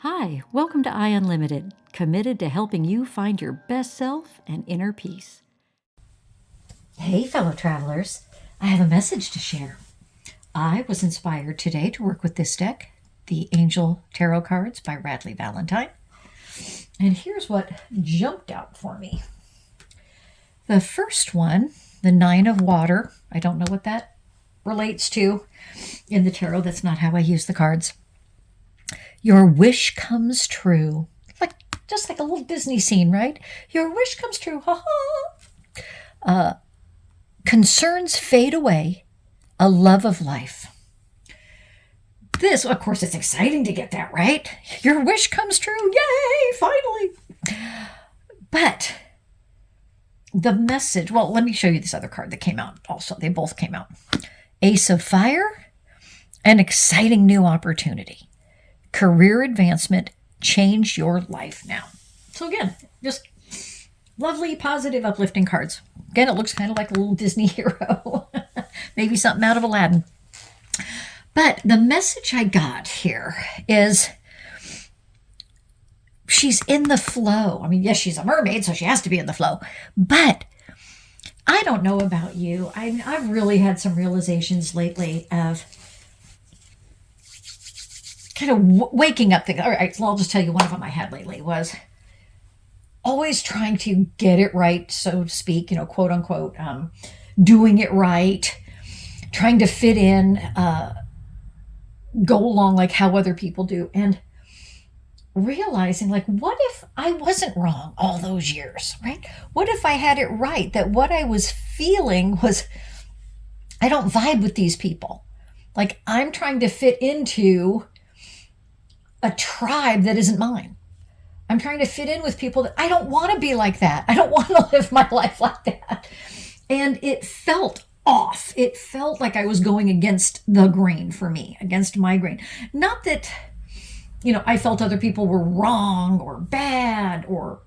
Hi, welcome to I Unlimited, committed to helping you find your best self and inner peace. Hey, fellow travelers, I have a message to share. I was inspired today to work with this deck, the Angel Tarot Cards by Radleigh Valentine. And here's what jumped out for me. The first one, the Nine of Water, I don't know what that relates to in the tarot. That's not how I use the cards. Your wish comes true. Just like a little Disney scene, right? Your wish comes true. Ha ha. Concerns fade away. A love of life. This, of course, it's exciting to get that right. Your wish comes true. Yay, finally. But the message, well, let me show you this other card that came out also. They both came out. Ace of Fire, an exciting new opportunity. Career advancement, change your life now. So again, just lovely, positive, uplifting cards. Again, it looks kind of like a little Disney hero. Maybe something out of Aladdin. But the message I got here is she's in the flow. I mean, yes, she's a mermaid, so she has to be in the flow. But I don't know about you. I've really had some realizations lately of kind of waking up. All right, so I'll just tell you one of them I had lately was always trying to get it right, so to speak, quote unquote, doing it right, trying to fit in, go along like how other people do, and realizing, like, what if I wasn't wrong all those years, right? What if I had it right, that what I was feeling was, I don't vibe with these people. Like, I'm trying to fit into a tribe that isn't mine. I'm trying to fit in with people that I don't want to be like that. I don't want to live my life like that. And it felt off. It felt like I was going against the grain for me, against my grain. Not that, I felt other people were wrong or bad or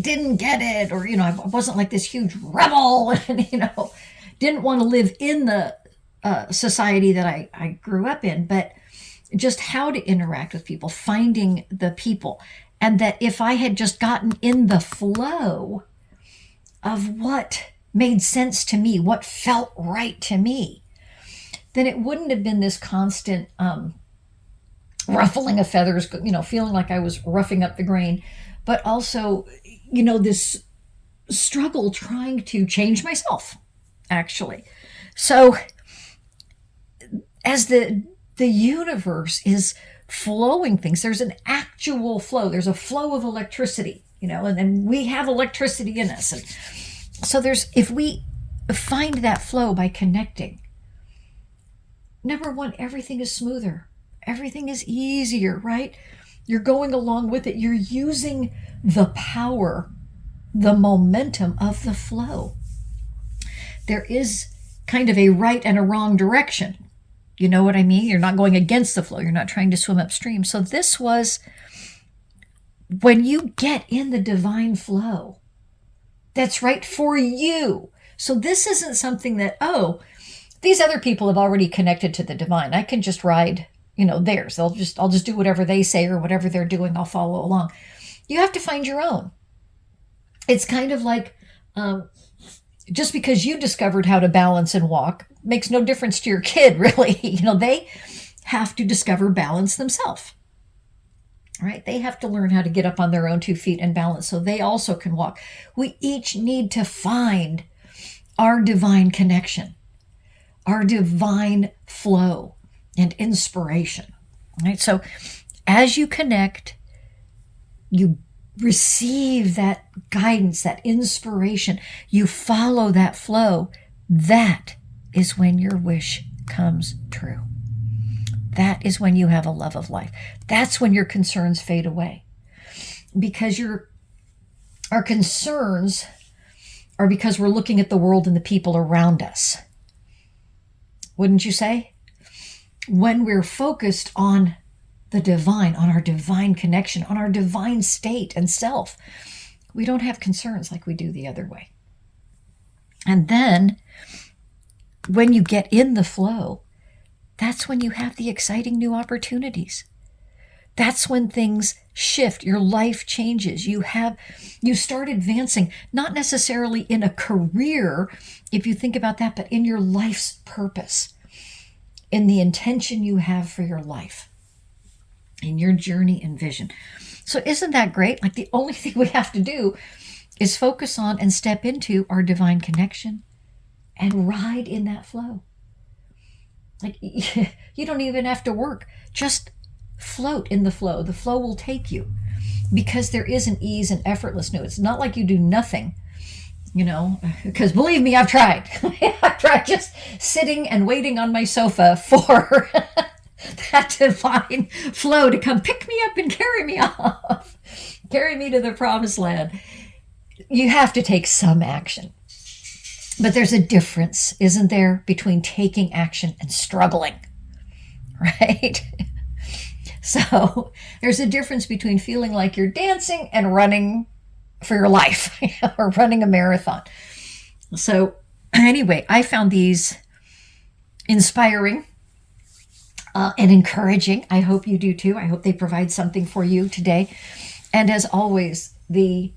didn't get it, or, I wasn't like this huge rebel and, didn't want to live in the society that I grew up in, but just how to interact with people, finding the people. And that if I had just gotten in the flow of what made sense to me, what felt right to me, then it wouldn't have been this constant ruffling of feathers, feeling like I was roughing up the grain, but also, this struggle trying to change myself, actually. So as the universe is flowing things, there's an actual flow. There's a flow of electricity, and then we have electricity in us. And so if we find that flow by connecting, number one, everything is smoother. Everything is easier, right? You're going along with it. You're using the power, the momentum of the flow. There is kind of a right and a wrong direction. You know what I mean? You're not going against the flow. You're not trying to swim upstream. So this was when you get in the divine flow, that's right for you. So this isn't something that, these other people have already connected to the divine. I can just ride, theirs. I'll just do whatever they say or whatever they're doing. I'll follow along. You have to find your own. It's kind of like, just because you discovered how to balance and walk makes no difference to your kid, really. They have to discover balance themselves, right? They have to learn how to get up on their own 2 feet and balance so they also can walk. We each need to find our divine connection, our divine flow and inspiration, right? So as you connect, you receive that guidance, that inspiration, you follow that flow. That is when your wish comes true. That is when you have a love of life. That's when your concerns fade away. Because our concerns are because we're looking at the world and the people around us. Wouldn't you say? When we're focused on the divine, on our divine connection, on our divine state and self, we don't have concerns like we do the other way. And then when you get in the flow, that's when you have the exciting new opportunities. That's when things shift. Your life changes. You start advancing, not necessarily in a career, if you think about that, but in your life's purpose, in the intention you have for your life, in your journey and vision. So isn't that great? Like, the only thing we have to do is focus on and step into our divine connection and ride in that flow. Like, you don't even have to work. Just float in the flow. The flow will take you, because there is an ease and effortlessness. It's not like you do nothing, because believe me, I've tried. I've tried just sitting and waiting on my sofa for that divine flow to come pick me up and carry me off, carry me to the promised land. You have to take some action. But there's a difference, isn't there, between taking action and struggling, right? So there's a difference between feeling like you're dancing and running for your life or running a marathon. So anyway, I found these inspiring and encouraging. I hope you do too. I hope they provide something for you today. And as always, the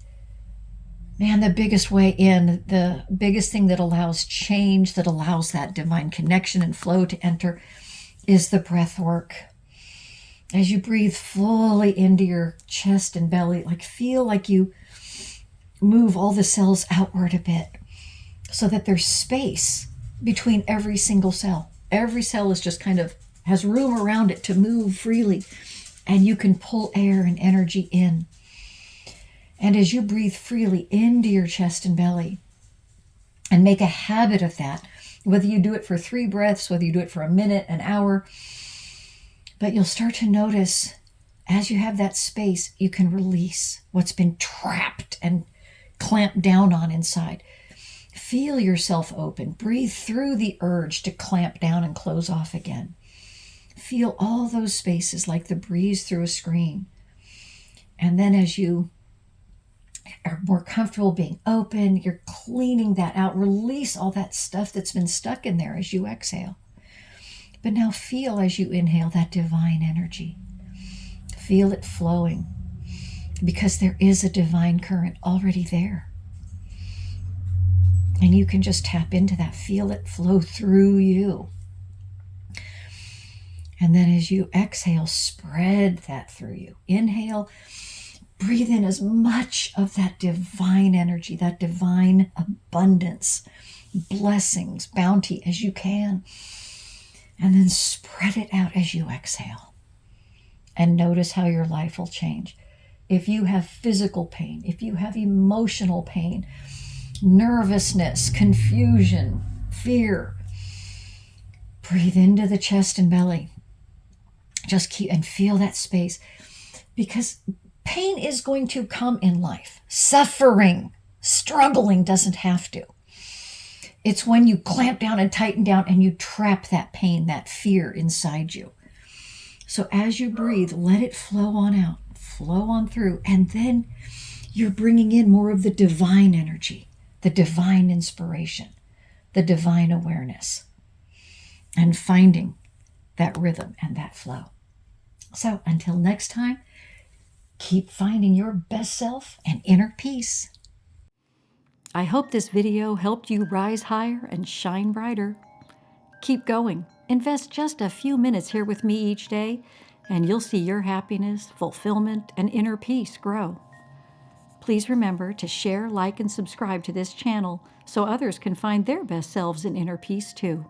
biggest way in, the biggest thing that allows change, that allows that divine connection and flow to enter, is the breath work. As you breathe fully into your chest and belly, feel like you move all the cells outward a bit, so that there's space between every single cell. Every cell is just kind of has room around it to move freely, and you can pull air and energy in. And as you breathe freely into your chest and belly, and make a habit of that, whether you do it for 3 breaths, whether you do it for a minute, an hour, but you'll start to notice, as you have that space, you can release what's been trapped and clamped down on inside. Feel yourself open. Breathe through the urge to clamp down and close off again. Feel all those spaces like the breeze through a screen. And then as you are more comfortable being open, you're cleaning that out. Release all that stuff that's been stuck in there as you exhale. But now feel, as you inhale, that divine energy. Feel it flowing, because there is a divine current already there. And you can just tap into that. Feel it flow through you. And then as you exhale, spread that through you. Inhale, breathe in as much of that divine energy, that divine abundance, blessings, bounty as you can. And then spread it out as you exhale. And notice how your life will change. If you have physical pain, if you have emotional pain, nervousness, confusion, fear, breathe into the chest and belly. Just keep and feel that space, because pain is going to come in life. Suffering, struggling doesn't have to. It's when you clamp down and tighten down and you trap that pain, that fear inside you. So as you breathe, let it flow on out, flow on through, and then you're bringing in more of the divine energy, the divine inspiration, the divine awareness, and finding that rhythm and that flow. So until next time, keep finding your best self and inner peace. I hope this video helped you rise higher and shine brighter. Keep going. Invest just a few minutes here with me each day, and you'll see your happiness, fulfillment, and inner peace grow. Please remember to share, like, and subscribe to this channel so others can find their best selves in inner peace too.